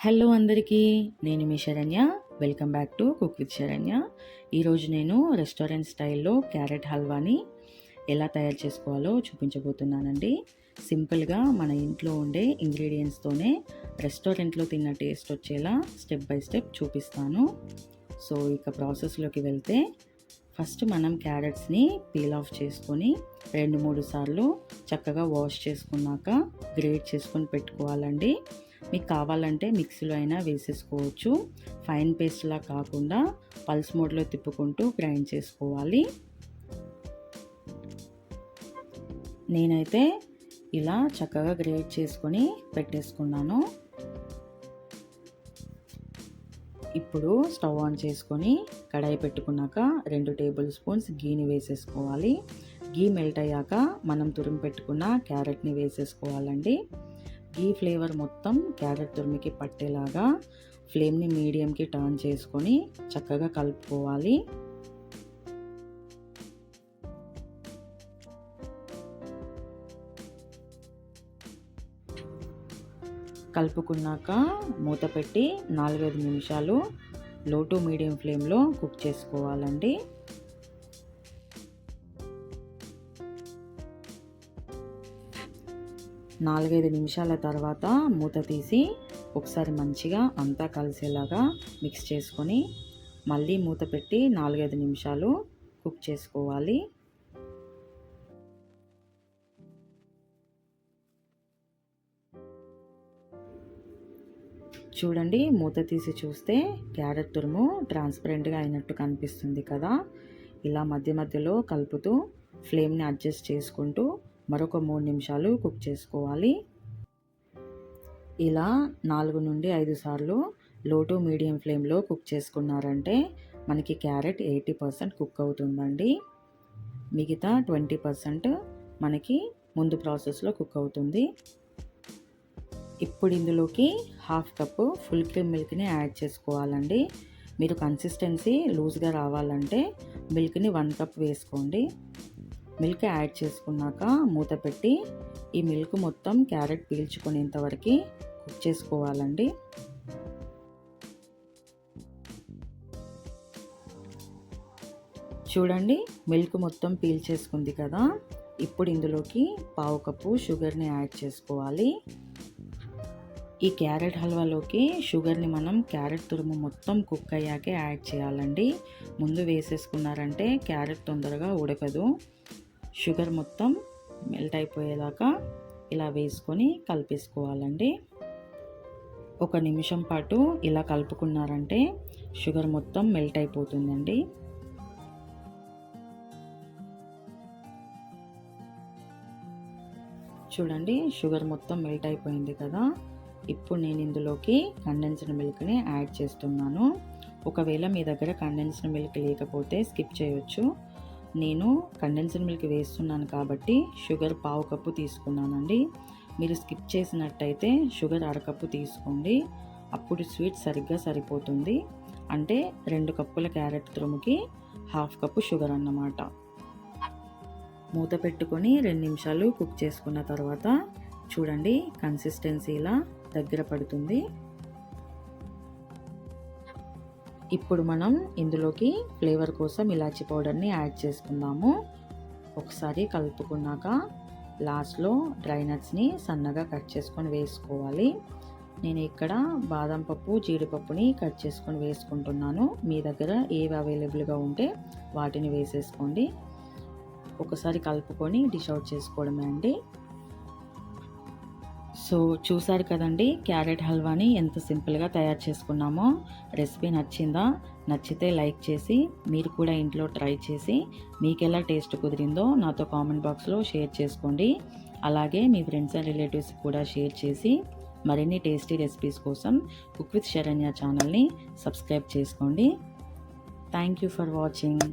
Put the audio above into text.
Hello అందరికీ, నేను మీ Saranya. Welcome back to cook with Saranya. ఈరోజు నేను రెస్టారెంట్ స్టైల్లో క్యారెట్ హల్వాని ఎలా తయారు చేసుకోవాలో చూపించబోతున్నానండి. సింపుల్గా మన ఇంట్లో ఉండే ఇంగ్రీడియంట్స్తోనే రెస్టారెంట్లో తిన్న టేస్ట్ వచ్చేలా స్టెప్ బై స్టెప్ చూపిస్తాను. సో ఇక ప్రాసెస్లోకి వెళ్తే, ఫస్ట్ మనం క్యారెట్స్ని పీల్ ఆఫ్ చేసుకొని 2-3 సార్లు చక్కగా వాష్ చేసుకున్నాక గ్రేట్ చేసుకొని పెట్టుకోవాలండి. మీకు కావాలంటే మిక్సీలో అయినా వేసేసుకోవచ్చు. ఫైన్ పేస్ట్లా కాకుండా పల్స్ మోడ్లో తిప్పుకుంటూ గ్రైండ్ చేసుకోవాలి. నేనైతే ఇలా చక్కగా గ్రేట్ చేసుకొని పెట్టేసుకున్నాను. ఇప్పుడు స్టవ్ ఆన్ చేసుకొని కడాయి పెట్టుకున్నాక 2 టేబుల్ స్పూన్స్ గీని వేసేసుకోవాలి. గీ మెల్ట్ అయ్యాక మనం తురిమి పెట్టుకున్న క్యారెట్ని వేసేసుకోవాలండి. గీ ఫ్లేవర్ మొత్తం క్యారెట్ తురిమికి పట్టేలాగా ఫ్లేమ్ని మీడియంకి టర్న్ చేసుకొని చక్కగా కలుపుకోవాలి. కలుపుకున్నాక మూత పెట్టి 4-5 నిమిషాలు లో టు మీడియం ఫ్లేమ్లో కుక్ చేసుకోవాలండి. నాలుగైదు నిమిషాల తర్వాత మూత తీసి ఒకసారి మంచిగా అంతా కలిసేలాగా మిక్స్ చేసుకొని మళ్ళీ మూత పెట్టి 4-5 నిమిషాలు కుక్ చేసుకోవాలి. చూడండి, మూత తీసి చూస్తే క్యారెట్ తురుము ట్రాన్స్పరెంట్గా అయినట్టు కనిపిస్తుంది కదా. ఇలా మధ్య మధ్యలో కలుపుతూ ఫ్లేమ్ని అడ్జస్ట్ చేసుకుంటూ మరొక 3 నిమిషాలు కుక్ చేసుకోవాలి. ఇలా 4-5 సార్లు లో టు మీడియం ఫ్లేమ్లో కుక్ చేసుకున్నారంటే మనకి క్యారెట్ 80% కుక్ అవుతుందండి. మిగతా 20% మనకి ముందు ప్రాసెస్లో కుక్ అవుతుంది. ఇప్పుడు ఇందులోకి 1/2 కప్పు ఫుల్ క్రీమ్ మిల్క్ని యాడ్ చేసుకోవాలండి. మీరు కన్సిస్టెన్సీ లూజ్గా రావాలంటే మిల్క్ని 1 కప్ వేసుకోండి. మిల్క్ యాడ్ చేసుకున్నాక మూత పెట్టి ఈ మిల్క్ మొత్తం క్యారెట్ పీల్చుకునేంత వరకు కుక్ చేసుకోవాలండి. చూడండి, మిల్క్ మొత్తం పీల్చేసుకుంది కదా. ఇప్పుడు ఇందులోకి 1/2 కప్పు షుగర్ని యాడ్ చేసుకోవాలి. ఈ క్యారెట్ హల్వాలోకి షుగర్ని మనం క్యారెట్ తురుము మొత్తం కుక్ అయ్యాకే యాడ్ చేయాలండి. ముందు వేసేసుకున్నారంటే క్యారెట్ తొందరగా ఉడకదు. షుగర్ మొత్తం మెల్ట్ అయిపోయేదాకా ఇలా వేసుకొని కలిపేసుకోవాలండి. 1 నిమిషం పాటు ఇలా కలుపుకున్నారంటే షుగర్ మొత్తం మెల్ట్ అయిపోతుందండి. చూడండి, షుగర్ మొత్తం మెల్ట్ అయిపోయింది కదా. ఇప్పుడు నేను ఇందులోకి కండెన్స్డ్ మిల్క్ని యాడ్ చేస్తున్నాను. ఒకవేళ మీ దగ్గర కండెన్స్డ్ మిల్క్ లేకపోతే స్కిప్ చేయొచ్చు. నేను కండెన్స్డ్ మిల్క్ వేస్తున్నాను కాబట్టి షుగర్ 1/2 కప్పు తీసుకున్నానండి. మీరు స్కిప్ చేసినట్టయితే షుగర్ 1/2 కప్పు తీసుకోండి. అప్పుడు స్వీట్ సరిగ్గా సరిపోతుంది. అంటే 2 కప్పుల క్యారెట్ తురుముకి 1/2 కప్పు షుగర్ అన్నమాట. మూత పెట్టుకొని 2 నిమిషాలు కుక్ చేసుకున్న తర్వాత చూడండి, కన్సిస్టెన్సీ ఇలా దగ్గర పడుతుంది. ఇప్పుడు మనం ఇందులోకి ఫ్లేవర్ కోసం ఇలాచీ పౌడర్ని యాడ్ చేసుకుందాము. ఒకసారి కలుపుకున్నాక లాస్ట్లో డ్రై నట్స్ని సన్నగా కట్ చేసుకొని వేసుకోవాలి. నేను ఇక్కడ బాదం పప్పు, జీడిపప్పుని కట్ చేసుకొని వేసుకుంటున్నాను. మీ దగ్గర ఏవి అవైలబుల్గా ఉంటే వాటిని వేసేసుకోండి. ఒకసారి కలుపుకొని డిష్ అవుట్ చేసుకోవడమే అండి. సో చూసారు కదండి, క్యారెట్ హల్వాని ఎంత సింపుల్గా తయారు చేసుకున్నామో. రెసిపీ నచ్చిందా? నచ్చితే లైక్ చేసి మీరు కూడా ఇంట్లో ట్రై చేసి మీకు ఎలా టేస్ట్ కుదిరిందో నాతో కామెంట్ బాక్స్లో షేర్ చేసుకోండి. అలాగే మీ ఫ్రెండ్స్ అండ్ రిలేటివ్స్ కూడా షేర్ చేసి మరిన్ని టేస్టీ రెసిపీస్ కోసం కుక్ విత్ శరణ్య ఛానల్ని సబ్స్క్రైబ్ చేసుకోండి. Thank you for watching.